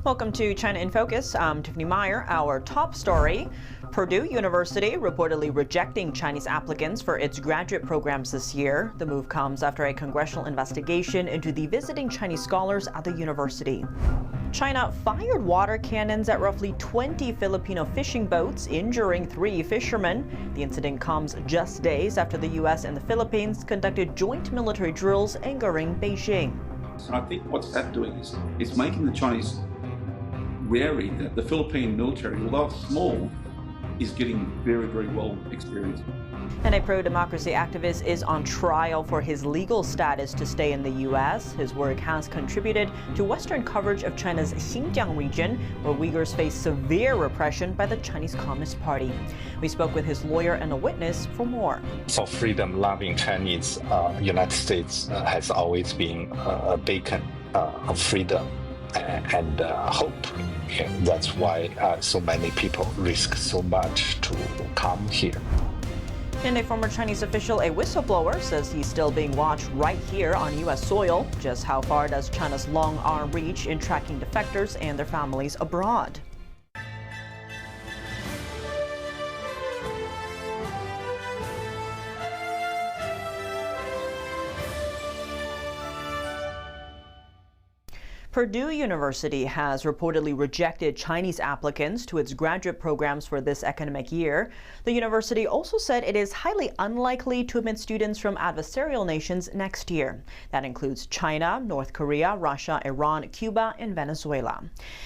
Welcome to China in Focus. I'm Tiffany Meyer. Our top story, Purdue University reportedly rejecting Chinese applicants for its graduate programs this year. The move comes after a congressional investigation into the visiting Chinese scholars at the university. China fired water cannons at roughly 20 Filipino fishing boats, injuring 3 fishermen. The incident comes just days after the U.S. and the Philippines conducted joint military drills, angering Beijing. And I think what's that doing is it's making the Chinese wary that the Philippine military, although small, is getting very, very well experienced. And a pro-democracy activist is on trial for his legal status to stay in the U.S. His work has contributed to Western coverage of China's Xinjiang region, where Uyghurs face severe repression by the Chinese Communist Party. We spoke with his lawyer and a witness for more. For freedom-loving Chinese, United States has always been a beacon of freedom and hope. And that's why so many people risk so much to come here. And a former Chinese official, a whistleblower, says he's still being watched right here on U.S. soil. Just how far does China's long arm reach in tracking defectors and their families abroad? Purdue University has reportedly rejected Chinese applicants to its graduate programs for this academic year. The university also said it is highly unlikely to admit students from adversarial nations next year. That includes China, North Korea, Russia, Iran, Cuba, and Venezuela.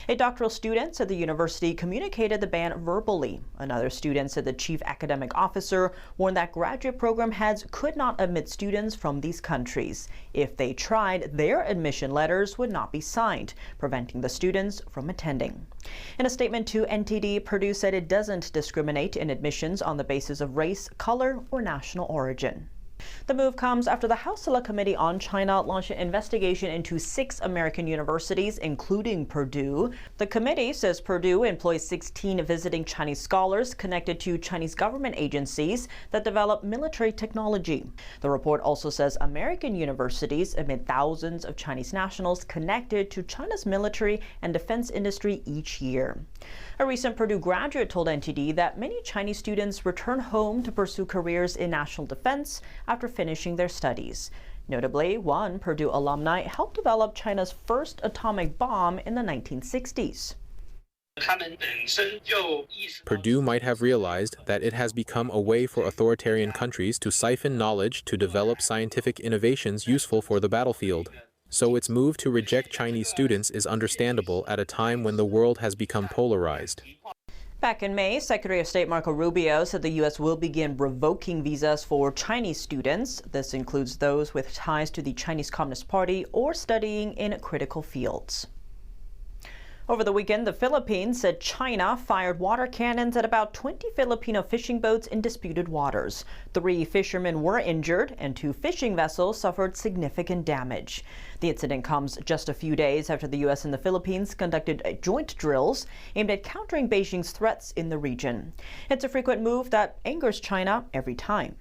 A doctoral student said the university communicated the ban verbally. Another student said the chief academic officer warned that graduate program heads could not admit students from these countries. If they tried, their admission letters would not be signed, preventing the students from attending. In a statement to NTD, Purdue said it doesn't discriminate in admissions on the basis of race, color, or national origin. The move comes after the House Select Committee on China launched an investigation into 6 American universities, including Purdue. The committee says Purdue employs 16 visiting Chinese scholars connected to Chinese government agencies that develop military technology. The report also says American universities admit thousands of Chinese nationals connected to China's military and defense industry each year. A recent Purdue graduate told NTD that many Chinese students return home to pursue careers in national defense after finishing their studies. Notably, one Purdue alumni helped develop China's first atomic bomb in the 1960s. Purdue might have realized that it has become a way for authoritarian countries to siphon knowledge to develop scientific innovations useful for the battlefield. So its move to reject Chinese students is understandable at a time when the world has become polarized. Back in May, Secretary of State Marco Rubio said the U.S. will begin revoking visas for Chinese students. This includes those with ties to the Chinese Communist Party or studying in critical fields. Over the weekend, the Philippines said China fired water cannons at about 20 Filipino fishing boats in disputed waters. 3 fishermen were injured and 2 fishing vessels suffered significant damage. The incident comes just a few days after the U.S. and the Philippines conducted joint drills aimed at countering Beijing's threats in the region. It's a frequent move that angers China every time.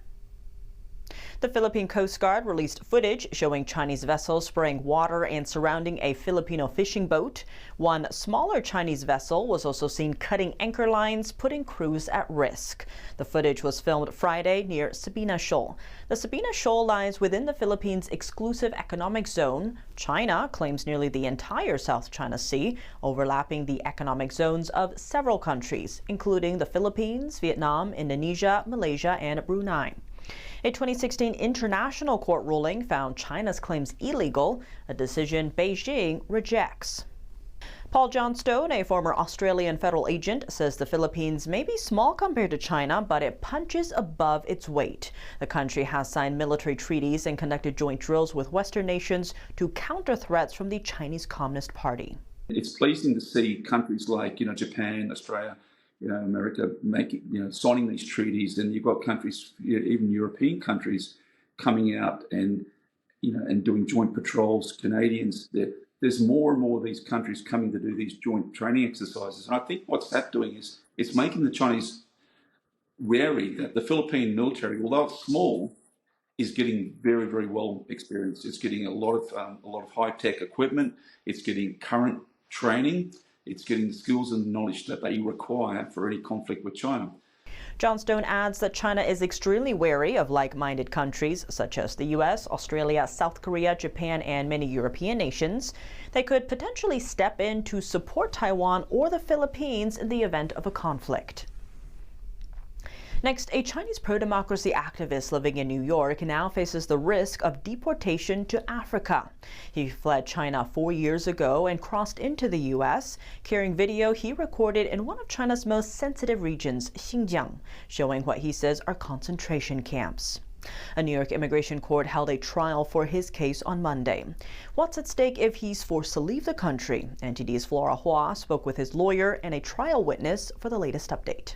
The Philippine Coast Guard released footage showing Chinese vessels spraying water and surrounding a Filipino fishing boat. One smaller Chinese vessel was also seen cutting anchor lines, putting crews at risk. The footage was filmed Friday near Sabina Shoal. The Sabina Shoal lies within the Philippines' exclusive economic zone. China claims nearly the entire South China Sea, overlapping the economic zones of several countries, including the Philippines, Vietnam, Indonesia, Malaysia, and Brunei. A 2016 international court ruling found China's claims illegal, a decision Beijing rejects. Paul Johnstone, a former Australian federal agent, says the Philippines may be small compared to China, but it punches above its weight. The country has signed military treaties and conducted joint drills with Western nations to counter threats from the Chinese Communist Party. It's pleasing to see countries like, Japan, Australia, America signing these treaties, and you've got countries, even European countries, coming out and doing joint patrols. Canadians, there's more and more of these countries coming to do these joint training exercises, and I think what's that doing is it's making the Chinese wary that the Philippine military, although small, is getting very, very well experienced. It's getting a lot of high tech equipment. It's getting current training. It's getting the skills and knowledge that they require for any conflict with China. Johnstone adds that China is extremely wary of like-minded countries such as the U.S., Australia, South Korea, Japan, and many European nations. They could potentially step in to support Taiwan or the Philippines in the event of a conflict. Next, a Chinese pro-democracy activist living in New York now faces the risk of deportation to Africa. He fled China 4 years ago and crossed into the U.S., carrying video he recorded in one of China's most sensitive regions, Xinjiang, showing what he says are concentration camps. A New York immigration court held a trial for his case on Monday. What's at stake if he's forced to leave the country? NTD's Flora Hua spoke with his lawyer and a trial witness for the latest update.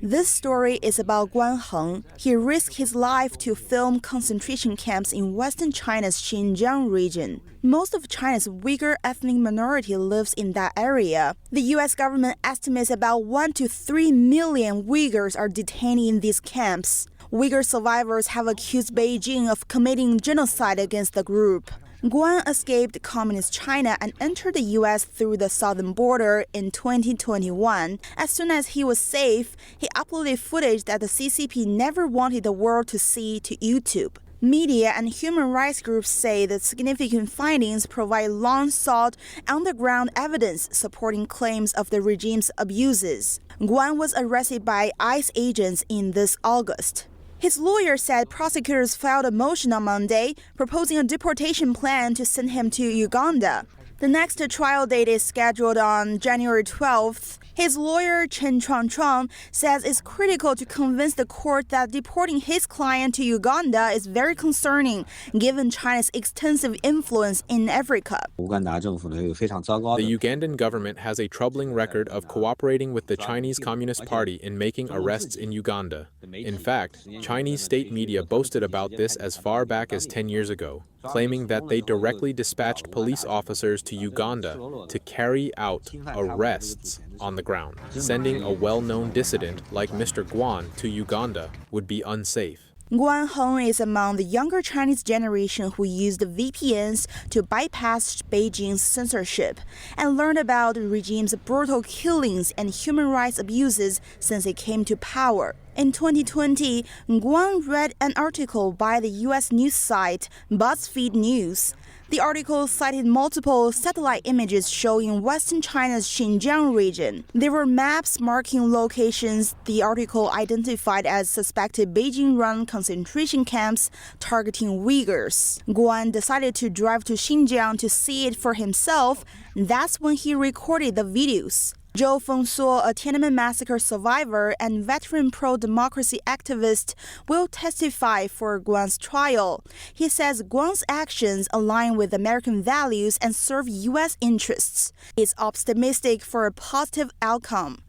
This story is about Guan Heng. He risked his life to film concentration camps in western China's Xinjiang region. Most of China's Uyghur ethnic minority lives in that area. The U.S. government estimates about 1 to 3 million Uyghurs are detained in these camps. Uyghur survivors have accused Beijing of committing genocide against the group. Guan escaped communist China and entered the U.S. through the southern border in 2021. As soon as he was safe, he uploaded footage that the CCP never wanted the world to see to YouTube. Media and human rights groups say the significant findings provide long-sought underground evidence supporting claims of the regime's abuses. Guan was arrested by ICE agents in this August. His lawyer said prosecutors filed a motion on Monday proposing a deportation plan to send him to Uganda. The next trial date is scheduled on January 12th. His lawyer, Chen Chuang, says it's critical to convince the court that deporting his client to Uganda is very concerning, given China's extensive influence in Africa. The Ugandan government has a troubling record of cooperating with the Chinese Communist Party in making arrests in Uganda. In fact, Chinese state media boasted about this as far back as 10 years ago, claiming that they directly dispatched police officers to Uganda to carry out arrests on the ground. Sending a well-known dissident like Mr. Guan to Uganda would be unsafe. Guan Heng is among the younger Chinese generation who used VPNs to bypass Beijing's censorship and learned about the regime's brutal killings and human rights abuses since it came to power. In 2020, Guan read an article by the U.S. news site BuzzFeed News. The article cited multiple satellite images showing western China's Xinjiang region. There were maps marking locations the article identified as suspected Beijing-run concentration camps targeting Uyghurs. Guan decided to drive to Xinjiang to see it for himself. That's when he recorded the videos. Zhou Fengsuo, a Tiananmen massacre survivor and veteran pro-democracy activist, will testify for Guan's trial. He says Guan's actions align with American values and serve U.S. interests. He's optimistic for a positive outcome.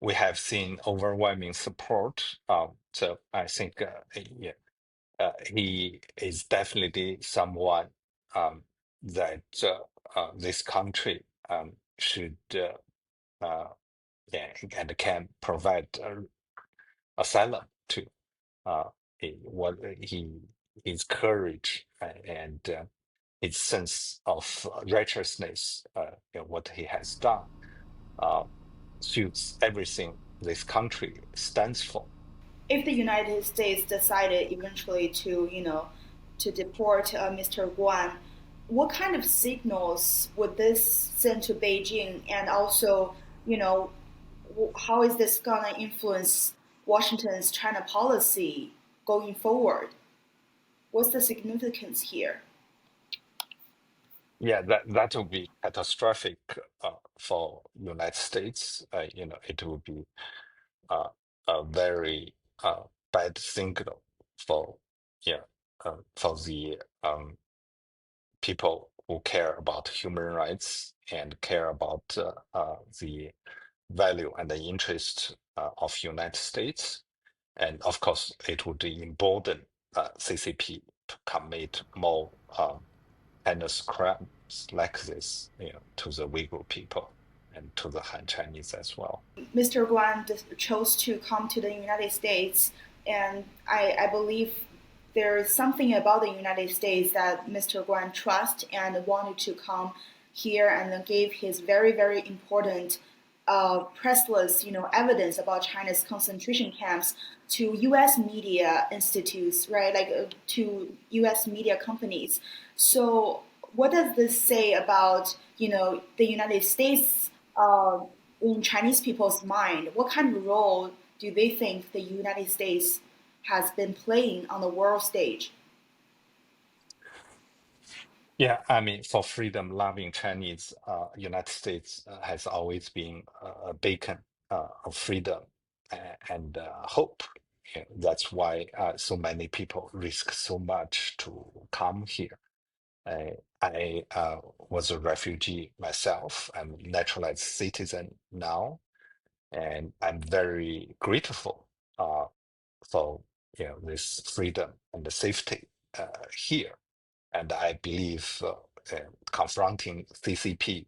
We have seen overwhelming support. So I think he is definitely someone that this country should and can provide asylum to. His courage and his sense of righteousness, what he has done, suits everything this country stands for. If the United States decided eventually to deport Mr. Guan, what kind of signals would this send to Beijing? And also, how is this going to influence Washington's China policy going forward? What's the significance here? Yeah, that would be catastrophic for United States. It would be a very bad signal for the people who care about human rights and care about the value and the interest of United States. And of course, it would embolden CCP to commit more heinous crimes like this, to the Uyghur people and to the Han Chinese as well. Mr. Guan chose to come to the United States, and I believe there is something about the United States that Mr. Guan trusts and wanted to come here and then gave his very, very important pressless, evidence about China's concentration camps to U.S. media institutes, right? To U.S. media companies. So, what does this say about, the United States in Chinese people's mind? What kind of role do they think the United States has been playing on the world stage? Yeah, I mean, for freedom-loving Chinese, United States has always been a beacon of freedom and hope. Yeah, that's why so many people risk so much to come here. I was a refugee myself. I'm a naturalized citizen now, and I'm very grateful for this freedom and the safety here. And I believe confronting CCP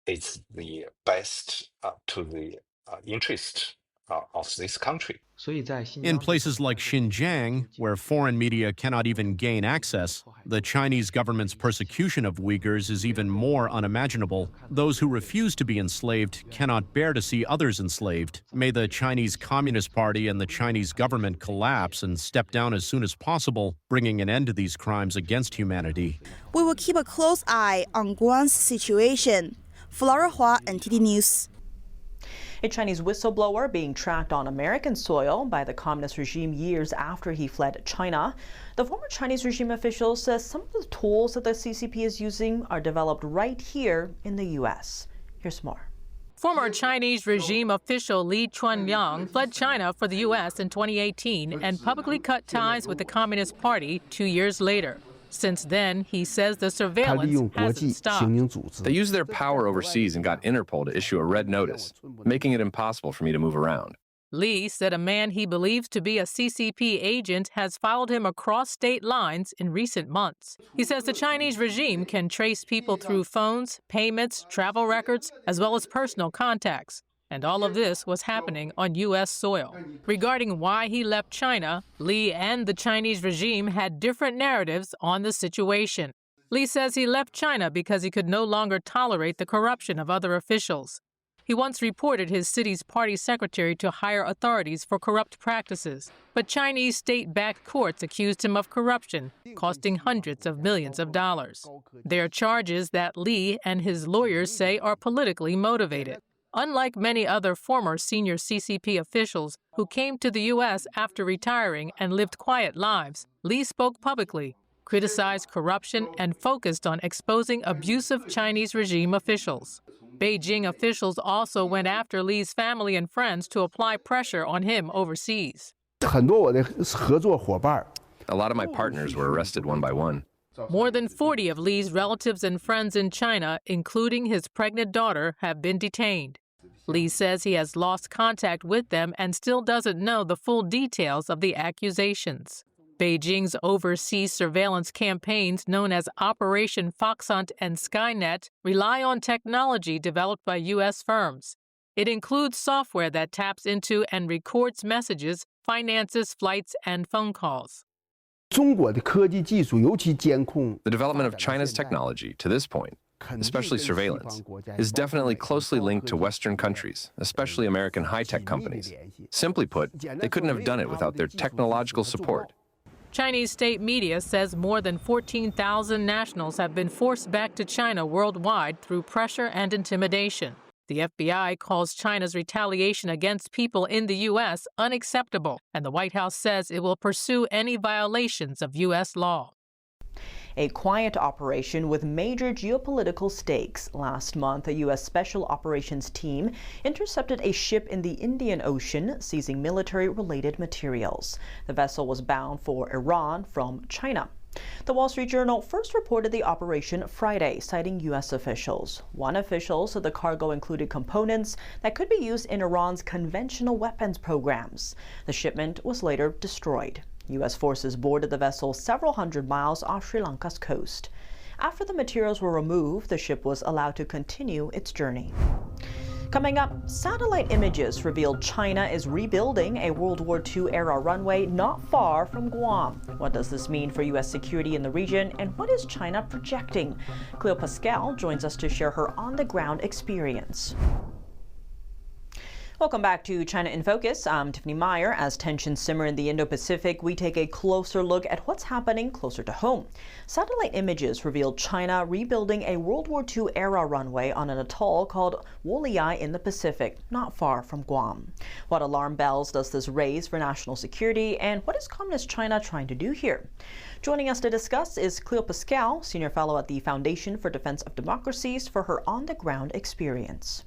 is the best to the interest of this country. In places like Xinjiang, where foreign media cannot even gain access, the Chinese government's persecution of Uyghurs is even more unimaginable. Those who refuse to be enslaved cannot bear to see others enslaved. May the Chinese Communist Party and the Chinese government collapse and step down as soon as possible, bringing an end to these crimes against humanity. We will keep a close eye on Guan's situation. Flora Hua, NTD News. A Chinese whistleblower being tracked on American soil by the communist regime years after he fled China. The former Chinese regime official says some of the tools that the CCP is using are developed right here in the U.S. Here's more. Former Chinese regime official Li Chuanyang fled China for the U.S. in 2018 and publicly cut ties with the Communist Party 2 years later. Since then, he says the surveillance hasn't stopped. They used their power overseas and got Interpol to issue a red notice, making it impossible for me to move around. Li said a man he believes to be a CCP agent has followed him across state lines in recent months. He says the Chinese regime can trace people through phones, payments, travel records, as well as personal contacts. And all of this was happening on U.S. soil. Regarding why he left China, Li and the Chinese regime had different narratives on the situation. Li says he left China because he could no longer tolerate the corruption of other officials. He once reported his city's party secretary to higher authorities for corrupt practices, but Chinese state-backed courts accused him of corruption, costing hundreds of millions of dollars. They are charges that Li and his lawyers say are politically motivated. Unlike many other former senior CCP officials who came to the U.S. after retiring and lived quiet lives, Li spoke publicly, criticized corruption, and focused on exposing abusive Chinese regime officials. Beijing officials also went after Li's family and friends to apply pressure on him overseas. A lot of my partners were arrested one by one. More than 40 of Li's relatives and friends in China, including his pregnant daughter, have been detained. Li says he has lost contact with them and still doesn't know the full details of the accusations. Beijing's overseas surveillance campaigns, known as Operation Foxhunt and Skynet, rely on technology developed by U.S. firms. It includes software that taps into and records messages, finances flights, and phone calls. The development of China's technology to this point, especially surveillance, is definitely closely linked to Western countries, especially American high-tech companies. Simply put, they couldn't have done it without their technological support. Chinese state media says more than 14,000 nationals have been forced back to China worldwide through pressure and intimidation. The FBI calls China's retaliation against people in the U.S. unacceptable, and the White House says it will pursue any violations of U.S. law. A quiet operation with major geopolitical stakes. Last month, a U.S. Special Operations team intercepted a ship in the Indian Ocean, seizing military-related materials. The vessel was bound for Iran from China. The Wall Street Journal first reported the operation Friday, citing U.S. officials. One official said the cargo included components that could be used in Iran's conventional weapons programs. The shipment was later destroyed. U.S. forces boarded the vessel several hundred miles off Sri Lanka's coast. After the materials were removed, the ship was allowed to continue its journey. Coming up, satellite images revealed China is rebuilding a World War II-era runway not far from Guam. What does this mean for U.S. security in the region, and what is China projecting? Cleo Pascal joins us to share her on-the-ground experience. Welcome back to China in Focus. I'm Tiffany Meyer. As tensions simmer in the Indo-Pacific, we take a closer look at what's happening closer to home. Satellite images revealed China rebuilding a World War II-era runway on an atoll called Wolei in the Pacific, not far from Guam. What alarm bells does this raise for national security, and what is Communist China trying to do here? Joining us to discuss is Cleo Pascal, Senior Fellow at the Foundation for Defense of Democracies, for her on-the-ground experience.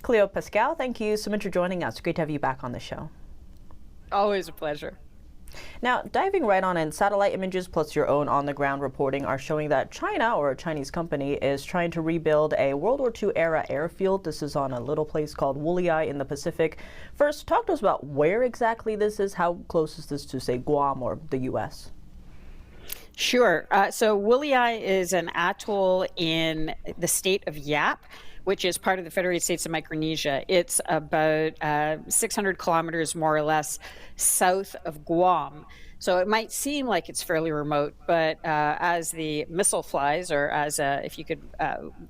Cleo Pascal, thank you so much for joining us. Great to have you back on the show. Always a pleasure. Now, diving right on in, satellite images plus your own on-the-ground reporting are showing that China, or a Chinese company, is trying to rebuild a World War II-era airfield. This is on a little place called Wolei in the Pacific. First, talk to us about where exactly this is. How close is this to, say, Guam or the U.S.? Sure. So Wolei is an atoll in the state of Yap, which is part of the Federated States of Micronesia. It's about 600 kilometers, more or less, south of Guam. So it might seem like it's fairly remote, but as the missile flies, or as if you could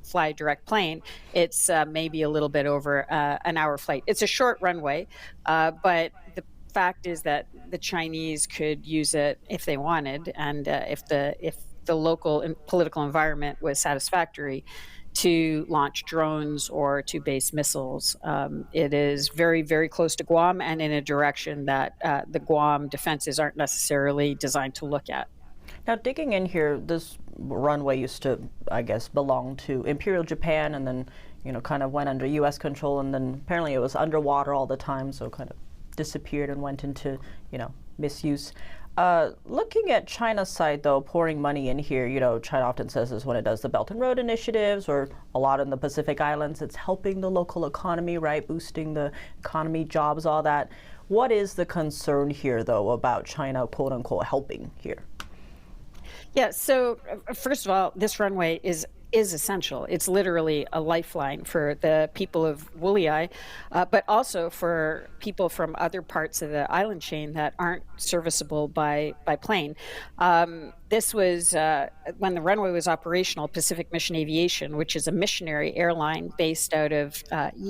fly a direct plane, it's maybe a little bit over an hour flight. It's a short runway, but the fact is that the Chinese could use it if they wanted, and if the local political environment was satisfactory, to launch drones or to base missiles. It is very, very close to Guam, and in a direction that the Guam defenses aren't necessarily designed to look at. Now, digging in here, this runway used to, I guess, belong to Imperial Japan, and then, kind of went under U.S. control, and then apparently it was underwater all the time, so kind of disappeared and went into, misuse. Looking at China's side, though, pouring money in here, China often says this when it does the Belt and Road initiatives, or a lot in the Pacific Islands, it's helping the local economy, right? Boosting the economy, jobs, all that. What is the concern here, though, about China, quote unquote, helping here? Yeah, so first of all, this runway is essential. It's literally a lifeline for the people of Wolei, but also for people from other parts of the island chain that aren't serviceable by plane. This was, when the runway was operational, Pacific Mission Aviation, which is a missionary airline based out of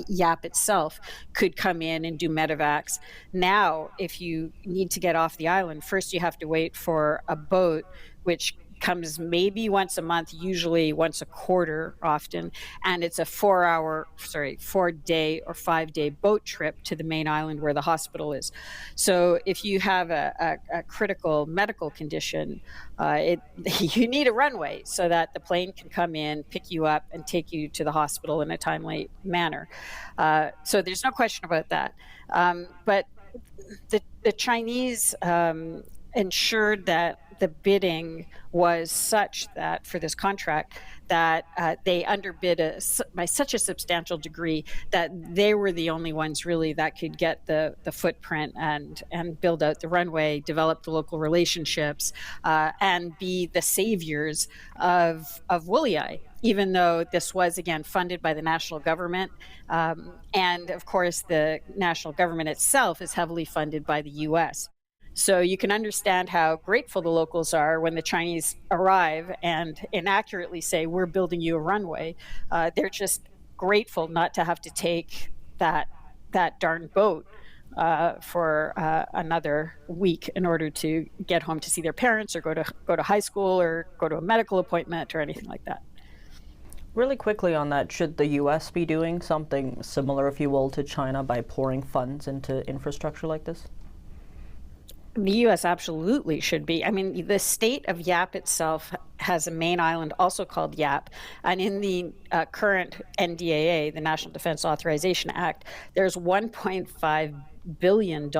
Yap itself, could come in and do medevacs. Now, if you need to get off the island, first you have to wait for a boat, which comes maybe once a month, usually once a quarter often, and it's a 4-day or 5-day boat trip to the main island where the hospital is. So if you have a critical medical condition, you need a runway so that the plane can come in, pick you up, and take you to the hospital in a timely manner. So there's no question about that. But the Chinese ensured that the bidding was such that for this contract that they underbid by such a substantial degree that they were the only ones really that could get the footprint and build out the runway, develop the local relationships, and be the saviors of Wolei, even though this was, again, funded by the national government. And of course, the national government itself is heavily funded by the U.S. So you can understand how grateful the locals are when the Chinese arrive and inaccurately say, we're building you a runway. They're just grateful not to have to take that darn boat for another week in order to get home to see their parents or go to high school or go to a medical appointment or anything like that. Really quickly on that, should the U.S. be doing something similar, if you will, to China by pouring funds into infrastructure like this? The U.S. absolutely should be. I mean, the state of Yap itself has a main island also called Yap. And in the current NDAA, the National Defense Authorization Act, there's $1.5 billion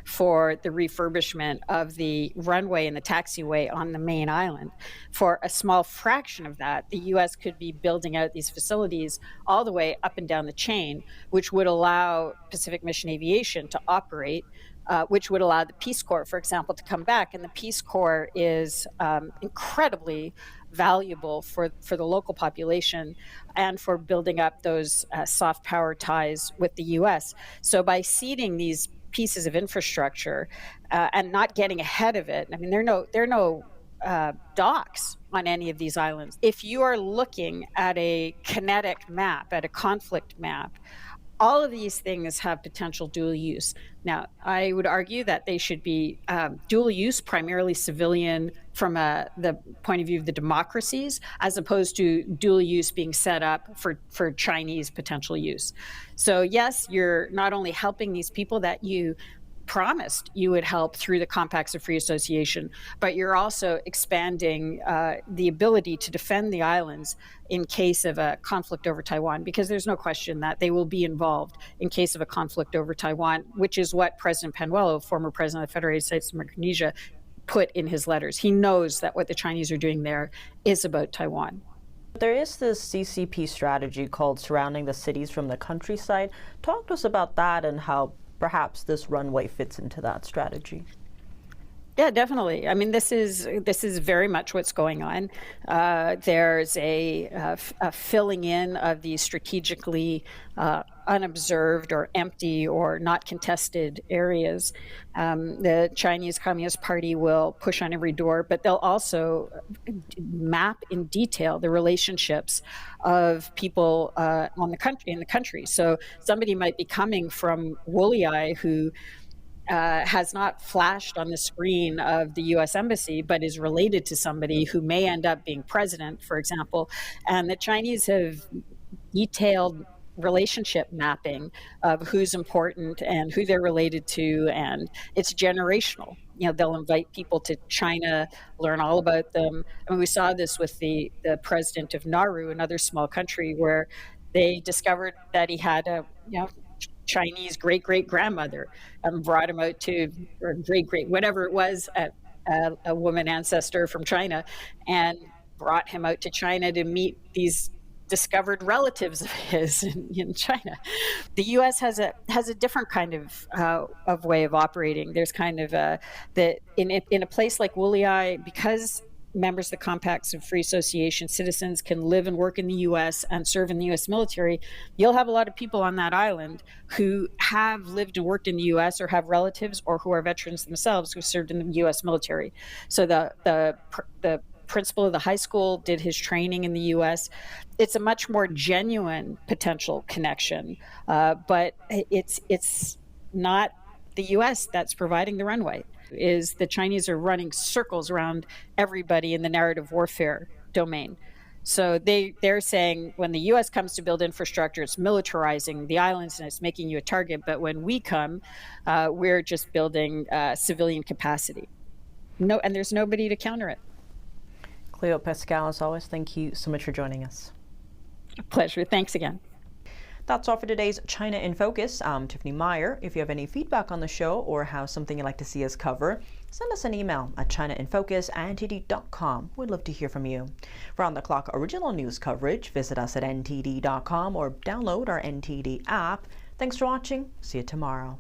for the refurbishment of the runway and the taxiway on the main island. For a small fraction of that, the U.S. could be building out these facilities all the way up and down the chain, which would allow Pacific Mission Aviation to operate, which would allow the Peace Corps, for example, to come back. And the Peace Corps is incredibly valuable for the local population and for building up those soft power ties with the U.S. So by seeding these pieces of infrastructure and not getting ahead of it, I mean, there are no docks on any of these islands. If you are looking at a kinetic map, at a conflict map, all of these things have potential dual use. Now, I would argue that they should be dual use, primarily civilian from the point of view of the democracies, as opposed to dual use being set up for Chinese potential use. So yes, you're not only helping these people that you promised you would help through the compacts of free association, but you're also expanding the ability to defend the islands in case of a conflict over Taiwan, because there's no question that they will be involved in case of a conflict over Taiwan, which is what President Penuelo, former president of the Federated States of Micronesia, put in his letters. He knows that what the Chinese are doing there is about Taiwan. There is this CCP strategy called surrounding the cities from the countryside. Talk to us about that and how perhaps this runway fits into that strategy. Yeah, definitely. I mean, this is very much what's going on. There's a filling in of these strategically unobserved or empty or not contested areas. The Chinese Communist Party will push on every door, but they'll also map in detail the relationships of people in the country. So somebody might be coming from Wooley who has not flashed on the screen of the U.S. Embassy, but is related to somebody who may end up being president, for example. And the Chinese have detailed relationship mapping of who's important and who they're related to, and it's generational. You know, they'll invite people to China, learn all about them. I mean, we saw this with the president of Nauru, another small country, where they discovered that he had a Chinese great-great-grandmother, brought him out to, or great-great, whatever it was, a woman ancestor from China, and brought him out to China to meet these discovered relatives of his in China. The U.S. has a different kind of way of operating. There's kind of in a place like Wooley, because members of the Compacts of Free Association citizens can live and work in the U.S. and serve in the U.S. military, you'll have a lot of people on that island who have lived and worked in the U.S. or have relatives or who are veterans themselves who served in the U.S. military. So the principal of the high school did his training in the U.S. It's a much more genuine potential connection, but it's not the U.S. that's providing the runway. Is the Chinese are running circles around everybody in the narrative warfare domain. So they're saying when the U.S. comes to build infrastructure, it's militarizing the islands and it's making you a target. But when we come, we're just building civilian capacity. No, and there's nobody to counter it. Cleo Pascal, as always, thank you so much for joining us. A pleasure. Thanks again. That's all for today's China in Focus. I'm Tiffany Meyer. If you have any feedback on the show or have something you'd like to see us cover, send us an email at chinainfocus@ntd.com. We'd love to hear from you. For on-the-clock original news coverage, visit us at ntd.com or download our NTD app. Thanks for watching. See you tomorrow.